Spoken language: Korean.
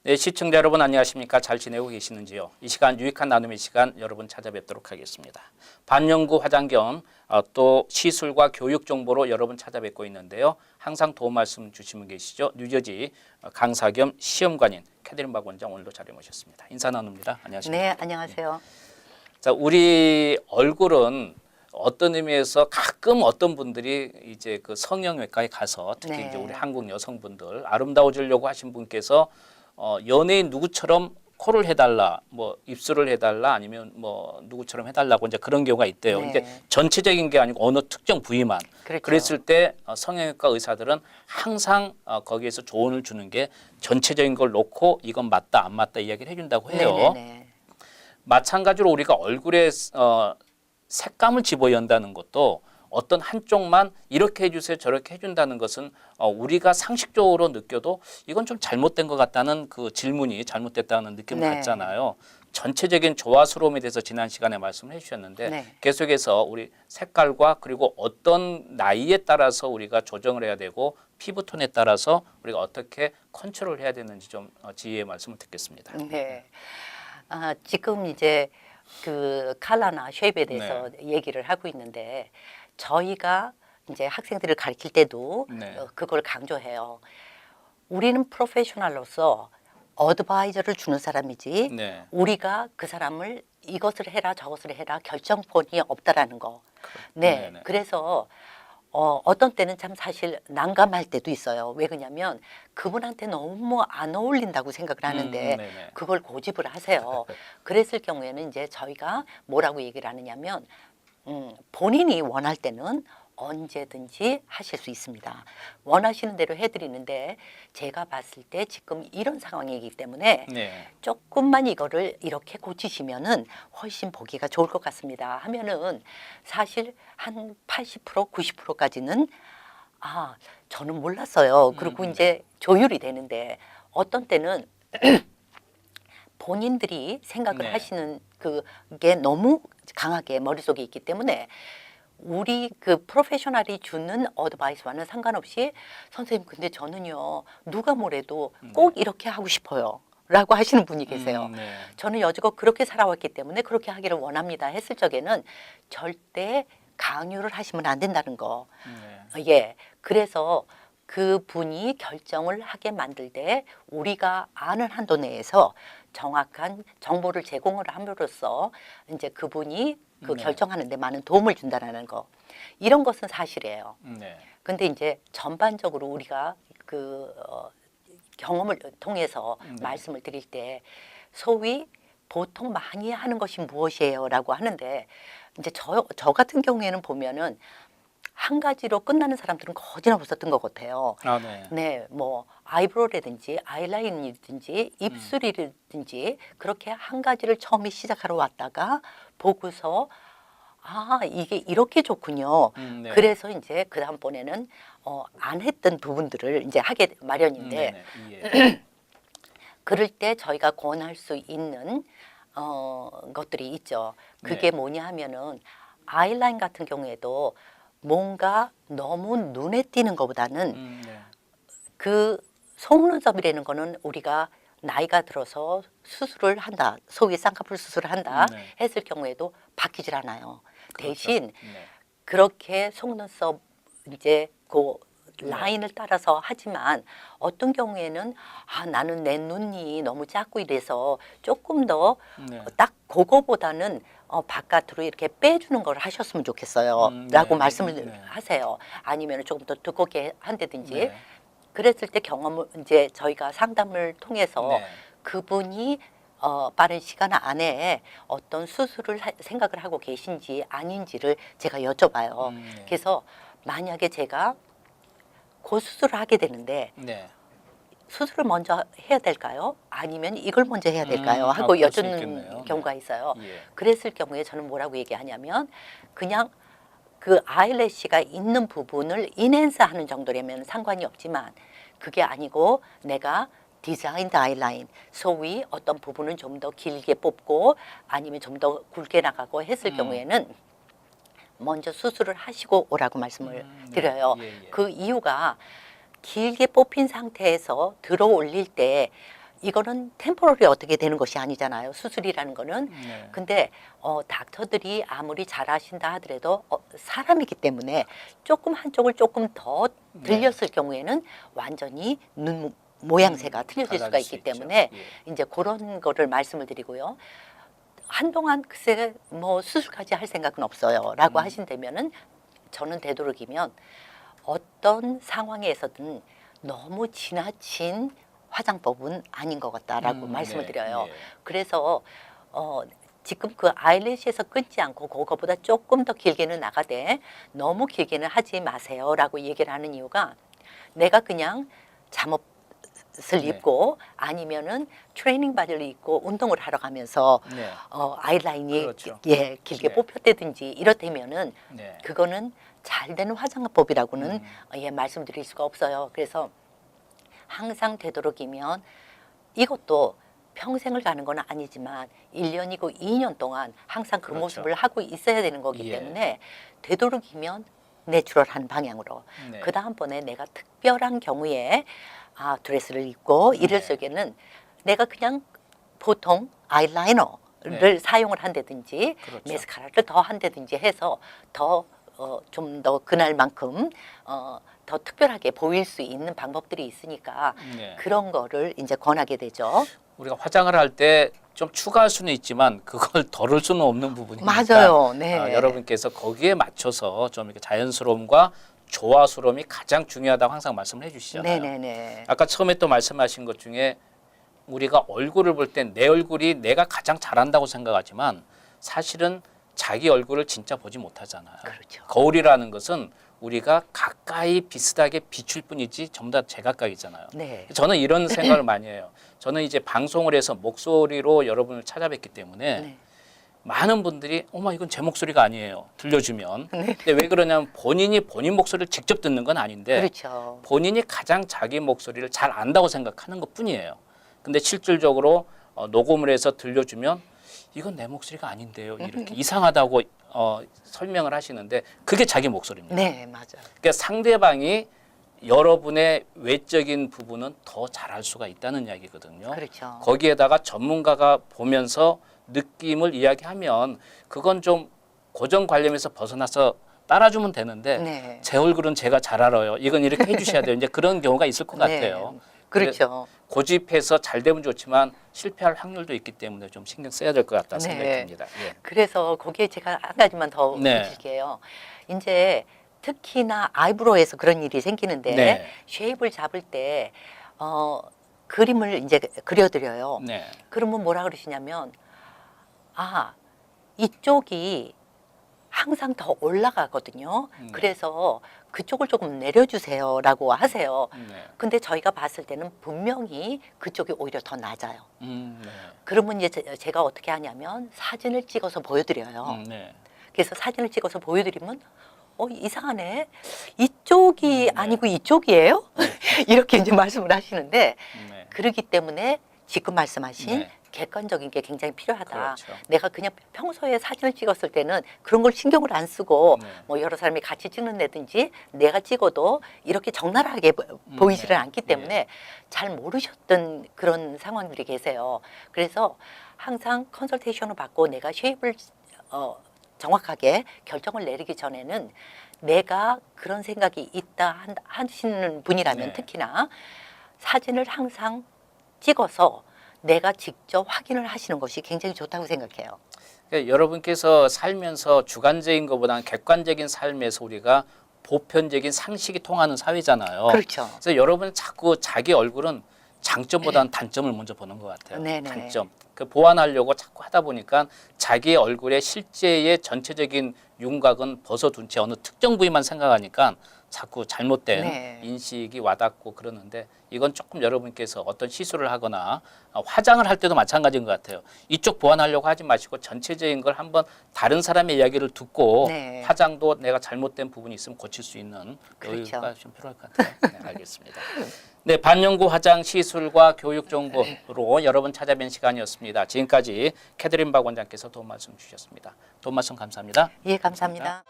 네, 시청자 여러분 안녕하십니까? 잘 지내고 계시는지요? 이 시간 유익한 나눔의 시간 여러분 찾아뵙도록 하겠습니다. 반영구 화장 겸 또 시술과 교육 정보로 여러분 찾아뵙고 있는데요. 항상 도움 말씀 주시면 계시죠. 뉴저지 강사 겸 시험관인 캐드린 박 원장 오늘도 자리에 모셨습니다. 인사 나눕니다. 안녕하십니까? 네, 안녕하세요. 자, 우리 얼굴은 어떤 의미에서 가끔 어떤 분들이 이제 그 성형외과에 가서 특히 네. 이제 우리 한국 여성분들 아름다워지려고 하신 분께서 연예인 누구처럼 코를 해달라, 뭐 입술을 해달라, 아니면 뭐 누구처럼 해달라고 이제 그런 경우가 있대요. 네. 그러니까 전체적인 게 아니고 어느 특정 부위만. 그렇죠. 그랬을 때 성형외과 의사들은 항상 거기에서 조언을 주는 게 전체적인 걸 놓고 이건 맞다 안 맞다 이야기를 해준다고 해요. 네네네. 마찬가지로 우리가 얼굴에 색감을 집어연다는 것도 어떤 한쪽만 이렇게 해주세요 저렇게 해준다는 것은 우리가 상식적으로 느껴도 이건 좀 잘못된 것 같다는 그 질문이 잘못됐다는 느낌을 네. 갖잖아요. 전체적인 조화스러움에 대해서 지난 시간에 말씀을 해주셨는데 네. 계속해서 우리 색깔과 그리고 어떤 나이에 따라서 우리가 조정을 해야 되고 피부톤에 따라서 우리가 어떻게 컨트롤 해야 되는지 좀 지혜의 말씀을 듣겠습니다. 네. 지금 이제 그 컬러나 쉐입에 대해서 얘기를 하고 있는데 저희가 이제 학생들을 가르칠 때도 네. 그걸 강조해요. 우리는 프로페셔널로서 어드바이저를 주는 사람이지 네. 우리가 그 사람을 이것을 해라 저것을 해라 결정권이 없다라는 거. 네. 네네. 그래서 어떤 때는 참 사실 난감할 때도 있어요. 왜 그러냐면 그분한테 너무 안 어울린다고 생각을 하는데 네네. 그걸 고집을 하세요. 그랬을 경우에는 이제 저희가 뭐라고 얘기를 하느냐면 본인이 원할 때는 언제든지 하실 수 있습니다. 원하시는 대로 해드리는데 제가 봤을 때 지금 이런 상황이기 때문에 네. 조금만 이거를 이렇게 고치시면은 훨씬 보기가 좋을 것 같습니다. 하면은 사실 한 80% 90%까지는 저는 몰랐어요. 그리고 이제 조율이 되는데 어떤 때는 본인들이 생각을 네. 하시는 그게 너무 강하게 머릿속에 있기 때문에 우리 그 프로페셔널이 주는 어드바이스와는 상관없이 선생님 근데 저는요 누가 뭐래도 꼭 이렇게 하고 싶어요 라고 하시는 분이 계세요. 네. 저는 여지껏 그렇게 살아왔기 때문에 그렇게 하기를 원합니다 했을 적에는 절대 강요를 하시면 안 된다는 거. 네. 예. 그래서 그 분이 결정을 하게 만들 때 우리가 아는 한도 내에서 정확한 정보를 제공을 함으로써 이제 그분이 그 네. 결정하는 데 많은 도움을 준다라는 거. 이런 것은 사실이에요. 네. 근데 이제 전반적으로 우리가 그 경험을 통해서 말씀을 드릴 때 소위 보통 많이 하는 것이 무엇이에요? 라고 하는데 이제 저 같은 경우에는 보면은 한 가지로 끝나는 사람들은 거진 없었던 것 같아요. 네. 네, 뭐 아이브로우라든지 아이라인이든지 입술이든지 그렇게 한 가지를 처음에 시작하러 왔다가 보고서 이게 이렇게 좋군요. 네. 그래서 이제 그 다음번에는 안 했던 부분들을 이제 하게 마련인데 예. 그럴 때 저희가 권할 수 있는 것들이 있죠. 그게 네. 뭐냐 하면은 아이라인 같은 경우에도 뭔가 너무 눈에 띄는 것보다는 네. 그 속눈썹이라는 거는 우리가 나이가 들어서 수술을 한다, 소위 쌍꺼풀 수술을 한다 네. 했을 경우에도 바뀌질 않아요. 그렇죠. 대신 네. 그렇게 속눈썹 이제 그 네. 라인을 따라서 하지만 어떤 경우에는 나는 내 눈이 너무 작고 이래서 조금 더 네. 딱 그거보다는 바깥으로 이렇게 빼주는 걸 하셨으면 좋겠어요. 라고 말씀을 하세요. 아니면 조금 더 두껍게 한다든지. 네. 그랬을 때 경험을 이제 저희가 상담을 통해서 네. 그분이 빠른 시간 안에 어떤 수술을 생각을 하고 계신지 아닌지를 제가 여쭤봐요. 네. 그래서 만약에 제가 그 수술을 하게 되는데 네. 수술을 먼저 해야 될까요? 아니면 이걸 먼저 해야 될까요? 하고 그럴 수 여쭙는 있겠네요. 경우가 있어요. 예. 그랬을 경우에 저는 뭐라고 얘기하냐면 그냥 그 아이래쉬가 있는 부분을 인핸스하는 정도라면 상관이 없지만 그게 아니고 내가 디자인드 아이라인, 소위 어떤 부분은 좀 더 길게 뽑고 아니면 좀 더 굵게 나가고 했을 경우에는 먼저 수술을 하시고 오라고 말씀을 드려요. 예. 그 이유가 길게 뽑힌 상태에서 들어 올릴 때 이거는 템포러리 어떻게 되는 것이 아니잖아요. 수술이라는 거는. 네. 근데 닥터들이 아무리 잘하신다 하더라도 사람이기 때문에 조금 한쪽을 조금 더 들렸을 경우에는 완전히 눈 모양새가 틀려질 수가 달라질 수 있기 있죠. 때문에 예. 이제 그런 거를 말씀을 드리고요. 한동안 글쎄 뭐 수술까지 할 생각은 없어요라고 하신다면은 저는 되도록이면 어떤 상황에서든 너무 지나친 화장법은 아닌 것 같다라고 말씀을 네, 드려요. 네. 그래서 지금 그 아이래시에서 끊지 않고 그거보다 조금 더 길게는 나가되 너무 길게는 하지 마세요라고 얘기를 하는 이유가 내가 그냥 잠옷을 네. 입고 아니면은 트레이닝 바지를 입고 운동을 하러 가면서 네. 아이라인이 그렇죠. 길게 네. 뽑혔다든지 이렇다면은 네. 그거는 잘 되는 화장법이라고는 음. 말씀드릴 수가 없어요. 그래서 항상 되도록이면 이것도 평생을 가는 건 아니지만 1년이고 2년 동안 항상 그 그렇죠. 모습을 하고 있어야 되는 거기 예. 때문에 되도록이면 내추럴한 방향으로 네. 그 다음번에 내가 특별한 경우에 드레스를 입고 이럴 네. 적에는 내가 그냥 보통 아이라이너를 사용을 한다든지 그렇죠. 메스카라를 더 한다든지 해서 더 좀 더 그날만큼 더 특별하게 보일 수 있는 방법들이 있으니까 네. 그런 거를 이제 권하게 되죠. 우리가 화장을 할 때 좀 추가할 수는 있지만 그걸 덜을 수는 없는 부분이니까 맞아요. 네. 여러분께서 거기에 맞춰서 좀 이렇게 자연스러움과 조화스러움이 가장 중요하다고 항상 말씀을 해주시잖아요. 네네네. 아까 처음에 또 말씀하신 것 중에 우리가 얼굴을 볼 땐 내 얼굴이 내가 가장 잘한다고 생각하지만 사실은 자기 얼굴을 진짜 보지 못하잖아요. 그렇죠. 거울이라는 것은 우리가 가까이 비슷하게 비출 뿐이지 전부 다 제각각이잖아요. 네. 저는 이런 생각을 많이 해요. 저는 이제 방송을 해서 목소리로 여러분을 찾아뵙기 때문에 네. 많은 분들이 어머 이건 제 목소리가 아니에요. 들려주면. 네. 근데 왜 그러냐면 본인이 본인 목소리를 직접 듣는 건 아닌데 그렇죠. 본인이 가장 자기 목소리를 잘 안다고 생각하는 것 뿐이에요. 근데 실질적으로 녹음을 해서 들려주면 이건 내 목소리가 아닌데요. 이렇게 이상하다고 설명을 하시는데 그게 자기 목소리입니다. 네, 맞아요. 그러니까 상대방이 여러분의 외적인 부분은 더 잘할 수가 있다는 이야기거든요. 그렇죠. 거기에다가 전문가가 보면서 느낌을 이야기하면 그건 좀 고정관념에서 벗어나서 따라주면 되는데 네. 제 얼굴은 제가 잘 알아요. 이건 이렇게 해주셔야 돼요. 이제 그런 경우가 있을 것 같아요. 네. 그렇죠. 고집해서 잘 되면 좋지만 실패할 확률도 있기 때문에 좀 신경 써야 될 것 같다 생각이 네. 듭니다. 예. 그래서 거기에 제가 한 가지만 더 네. 붙일게요. 이제 특히나 아이브로우에서 그런 일이 생기는데 네. 쉐입을 잡을 때 그림을 이제 그려드려요. 네. 그러면 뭐라 그러시냐면 이쪽이 항상 더 올라가거든요. 그래서 그쪽을 조금 내려주세요라고 하세요. 네. 근데 저희가 봤을 때는 분명히 그쪽이 오히려 더 낮아요. 네. 그러면 이제 제가 어떻게 하냐면 사진을 찍어서 보여드려요. 네. 그래서 사진을 찍어서 보여드리면 이상하네. 이쪽이 네. 아니고 이쪽이에요? 이렇게 이제 말씀을 하시는데 네. 그러기 때문에 지금 말씀하신 네. 객관적인 게 굉장히 필요하다. 그렇죠. 내가 그냥 평소에 사진을 찍었을 때는 그런 걸 신경을 안 쓰고 네. 뭐 여러 사람이 같이 찍는다든지 내가 찍어도 이렇게 적나라하게 보이지를 네. 않기 때문에 잘 모르셨던 그런 상황들이 계세요. 그래서 항상 컨설테이션을 받고 내가 쉐입을 정확하게 결정을 내리기 전에는 내가 그런 생각이 있다 하시는 분이라면 네. 특히나 사진을 항상 찍어서 내가 직접 확인을 하시는 것이 굉장히 좋다고 생각해요. 그러니까 여러분께서 살면서 주관적인 것보다는 객관적인 삶에서 우리가 보편적인 상식이 통하는 사회잖아요. 그렇죠. 그래서 여러분 자꾸 자기 얼굴은 장점보다는 단점을 먼저 보는 것 같아요. 네네. 단점. 그 보완하려고 자꾸 하다 보니까 자기 얼굴의 실제의 전체적인 윤곽은 벗어둔 채 어느 특정 부위만 생각하니까 자꾸 잘못된 네. 인식이 와닿고 그러는데 이건 조금 여러분께서 어떤 시술을 하거나 화장을 할 때도 마찬가지인 것 같아요. 이쪽 보완하려고 하지 마시고 전체적인 걸 한번 다른 사람의 이야기를 듣고 네. 화장도 내가 잘못된 부분이 있으면 고칠 수 있는 그렇죠. 여유가 좀 필요할 것 같아요. 네, 알겠습니다. 네, 반영구 화장 시술과 교육 정보로 여러분 찾아뵌 시간이었습니다. 지금까지 캐드린 박 원장께서 도움 말씀 주셨습니다. 도움 말씀 감사합니다. 예, 감사합니다.